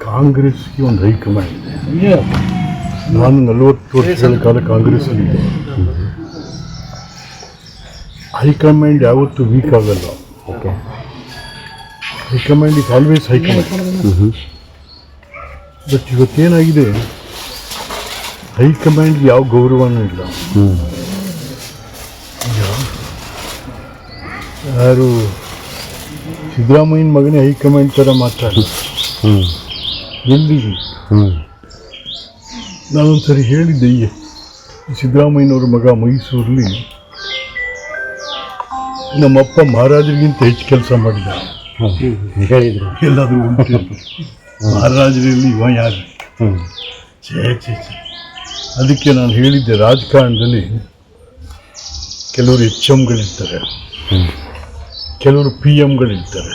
ಕಾಂಗ್ರೆಸ್ಗೆ ಒಂದು ಹೈಕಮಾಂಡ್ ಇದೆ. ನಾನು 40 ವರ್ಷಗಳ ಕಾಲ ಕಾಂಗ್ರೆಸ್ಸಲ್ಲಿದ್ದೆ. ಹೈಕಮಾಂಡ್ ಯಾವತ್ತೂ ವೀಕ್ ಆಗಲ್ಲ. Okay. High command is always high command. But ಇವತ್ತೇನಾಗಿದೆ, ಹೈಕಮಾಂಡ್ಗೆ ಯಾವ ಗೌರವನೂ ಇಲ್ಲ. ಯಾರು ಸಿದ್ದರಾಮಯ್ಯನ ಮಗನೇ ಹೈಕಮಾಂಡ್ ಥರ ಮಾತಾಡ ಎಲ್ಲಿ. ನಾನೊಂದ್ಸರಿ ಹೇಳಿದ್ದೆ, ಈ ಸಿದ್ದರಾಮಯ್ಯನವ್ರ ಮಗ ಮೈಸೂರಲ್ಲಿ ನಮ್ಮಪ್ಪ ಮಹಾರಾಜರಿಗಿಂತ ಹೆಚ್ಚು ಕೆಲಸ ಮಾಡಿದ್ದಾರೆ ಹೇಳಿದ್ರು. ಎಲ್ಲಾದರೂ ಉಂಟು ಮಹಾರಾಜರಲ್ಲಿ ಇವ ಯಾರು? ಛೇ. ಅದಕ್ಕೆ ನಾನು ಹೇಳಿದ್ದೆ, ರಾಜಕಾರಣದಲ್ಲಿ ಕೆಲವರು HMಗಳಿರ್ತಾರೆ, ಕೆಲವರು PM ಗಳಿರ್ತಾರೆ.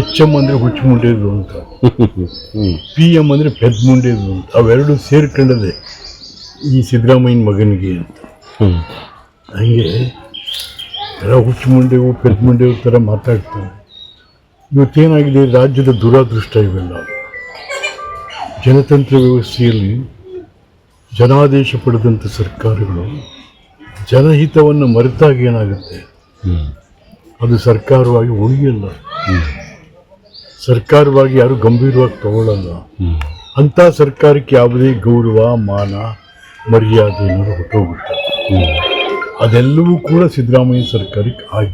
HM ಅಂದರೆ ಹುಚ್ಚು ಮುಂಡೇದು ಅಂತ, PM ಅಂದರೆ ಪೆದ್ ಮುಂಡೇದು ಅಂತ. ಅವೆರಡು ಸೇರ್ಕೊಂಡದೆ ಈ ಸಿದ್ದರಾಮಯ್ಯನ ಮಗನಿಗೆ ಅಂತ. ಹಂಗೆ ಎಲ್ಲ ಹುಚ್ಚು ಮುಂಡೆವು ಪೆದ್ ಮುಂಡೆವು ಥರ ಮಾತಾಡ್ತಾರೆ. ಇವತ್ತೇನಾಗಿದೆ, ರಾಜ್ಯದ ದುರಾದೃಷ್ಟ ಇವೆಲ್ಲ. ಜನತಂತ್ರ ವ್ಯವಸ್ಥೆಯಲ್ಲಿ ಜನಾದೇಶ ಪಡೆದಂಥ ಸರ್ಕಾರಗಳು ಜನಹಿತವನ್ನು ಮರೆತಾಗ ಏನಾಗುತ್ತೆ, ಅದು ಸರ್ಕಾರವಾಗಿ ಉಳಿಯಲ್ಲ. ಸರ್ಕಾರವಾಗಿ ಯಾರು ಗಂಭೀರವಾಗಿ ತಗೊಳ್ಳಲ್ಲ. ಅಂಥ ಸರ್ಕಾರಕ್ಕೆ ಯಾವುದೇ ಗೌರವ, ಮಾನ, ಮರ್ಯಾದೆ ಅನ್ನೋದು ಹೊಟ್ಟೋಗ್ಬಿಡ್ತಾರೆ. ಅದೆಲ್ಲವೂ ಕೂಡ ಸಿದ್ದರಾಮಯ್ಯ ಸರ್ಕಾರಕ್ಕೆ ಆಗಿದೆ.